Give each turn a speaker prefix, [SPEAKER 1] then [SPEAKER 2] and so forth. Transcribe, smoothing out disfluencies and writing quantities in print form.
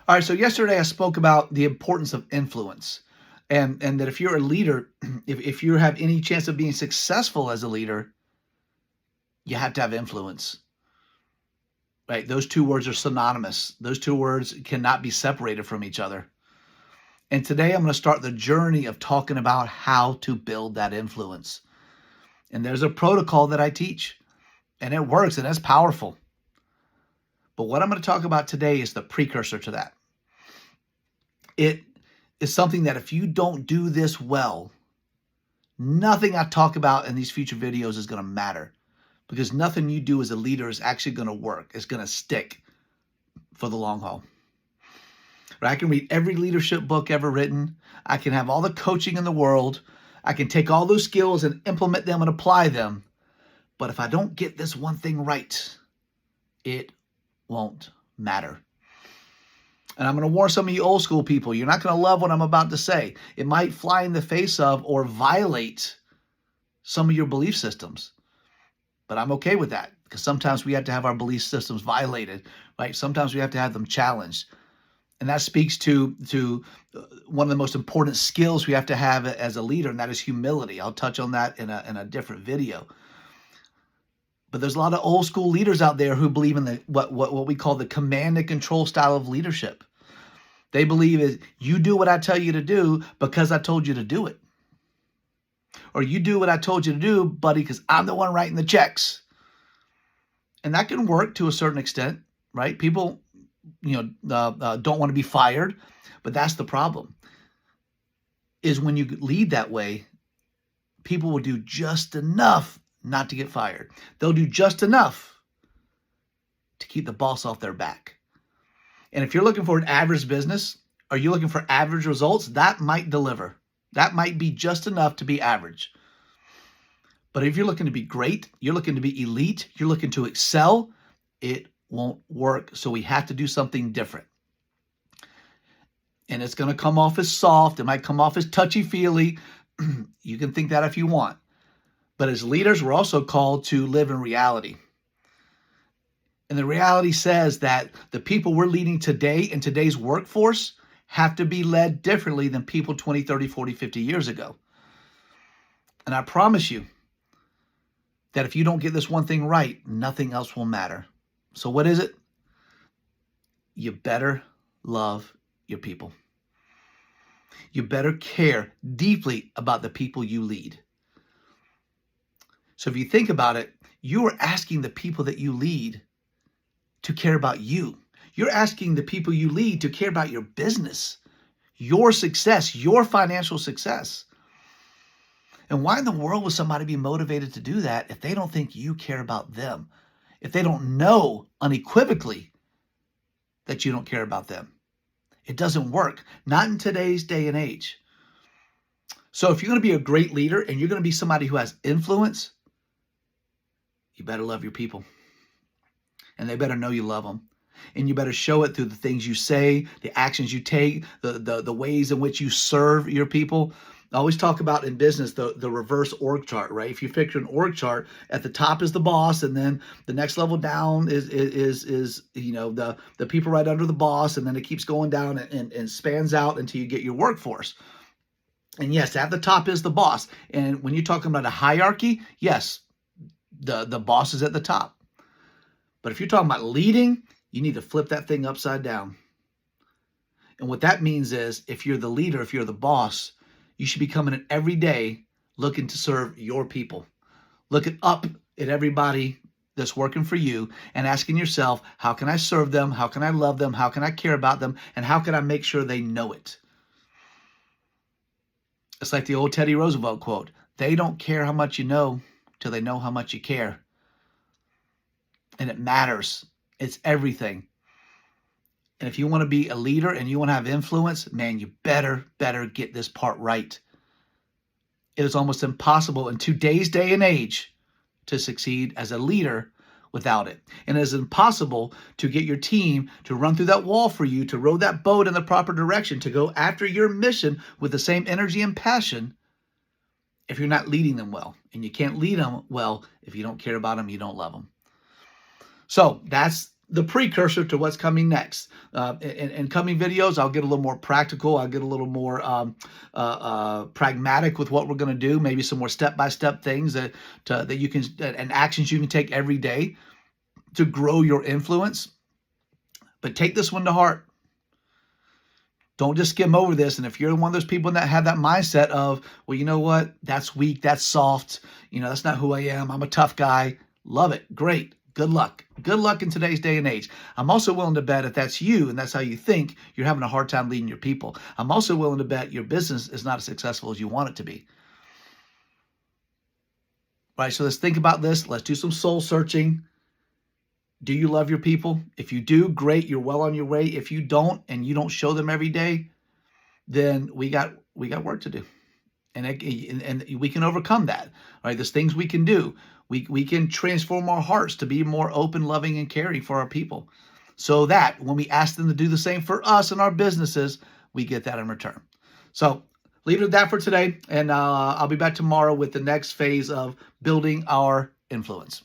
[SPEAKER 1] All right, so yesterday I spoke about the importance of influence, and that if you're a leader, if you have any chance of being successful as a leader, you have to have influence, right? Those two words are synonymous. Those two words cannot be separated from each other. And today I'm going to start the journey of talking about how to build that influence. And there's a protocol that I teach, and it works, and it's powerful. But what I'm going to talk about today is the precursor to that. It is something that if you don't do this well, nothing I talk about in these future videos is going to matter, because nothing you do as a leader is actually going to work. It's going to stick for the long haul. Right? I can read every leadership book ever written. I can have all the coaching in the world. I can take all those skills and implement them and apply them. But if I don't get this one thing right, it won't matter. And I'm going to warn some of you old school people, you're not going to love what I'm about to say. It might fly in the face of or violate some of your belief systems. But I'm okay with that, because sometimes we have to have our belief systems violated, right? Sometimes we have to have them challenged. And that speaks to one of the most important skills we have to have as a leader, and that is humility. I'll touch on that in a different video. But there's a lot of old school leaders out there who believe in what we call the command and control style of leadership. They believe is you do what I tell you to do because I told you to do it. Or you do what I told you to do, buddy, because I'm the one writing the checks. And that can work to a certain extent, right? People, don't want to be fired, but that's the problem. Is when you lead that way, people will do just enough not to get fired. They'll do just enough to keep the boss off their back. And if you're looking for an average business, or you're looking for average results, that might deliver. That might be just enough to be average. But if you're looking to be great, you're looking to be elite, you're looking to excel, it won't work. So we have to do something different. And it's going to come off as soft. It might come off as touchy-feely. You can think that if you want. But as leaders, we're also called to live in reality. And the reality says that the people we're leading today in today's workforce have to be led differently than people 20, 30, 40, 50 years ago. And I promise you that if you don't get this one thing right, nothing else will matter. So what is it? You better love your people. You better care deeply about the people you lead. So if you think about it, you are asking the people that you lead to care about you. You're asking the people you lead to care about your business, your success, your financial success. And why in the world would somebody be motivated to do that if they don't think you care about them? If they don't know unequivocally that you don't care about them? It doesn't work. Not in today's day and age. So if you're going to be a great leader and you're going to be somebody who has influence, you better love your people. And they better know you love them. And you better show it through the things you say, the actions you take, the ways in which you serve your people. I always talk about in business the reverse org chart, right? If you picture an org chart, at the top is the boss, and then the next level down is the people right under the boss, and then it keeps going down and spans out until you get your workforce. And yes, at the top is the boss. And when you're talking about a hierarchy, yes, the boss is at the top. But if you're talking about leading, you need to flip that thing upside down. And what that means is, if you're the leader, if you're the boss, you should be coming in every day looking to serve your people, looking up at everybody that's working for you and asking yourself, how can I serve them? How can I love them? How can I care about them? And how can I make sure they know it? It's like the old Teddy Roosevelt quote, they don't care how much you know till they know how much you care. And it matters. It's everything. And if you want to be a leader and you want to have influence, man, you better get this part right. It is almost impossible in today's day and age to succeed as a leader without it. And it is impossible to get your team to run through that wall for you, to row that boat in the proper direction, to go after your mission with the same energy and passion if you're not leading them well. And you can't lead them well if you don't care about them, you don't love them. So that's the precursor to what's coming next. In coming videos, I'll get a little more practical. I'll get a little more pragmatic with what we're going to do. Maybe some more step-by-step things that you can and actions you can take every day to grow your influence. But take this one to heart. Don't just skim over this. And if you're one of those people that have that mindset of, well, you know what? That's weak. That's soft. That's not who I am. I'm a tough guy. Love it. Great. Good luck. Good luck in today's day and age. I'm also willing to bet if that's you and that's how you think, you're having a hard time leading your people. I'm also willing to bet your business is not as successful as you want it to be. Right? So let's think about this. Let's do some soul searching. Do you love your people? If you do, great. You're well on your way. If you don't, and you don't show them every day, then we got work to do. And we can overcome that. Right? There's things we can do. We can transform our hearts to be more open, loving, and caring for our people, so that when we ask them to do the same for us and our businesses, we get that in return. So leave it at that for today, and I'll be back tomorrow with the next phase of building our influence.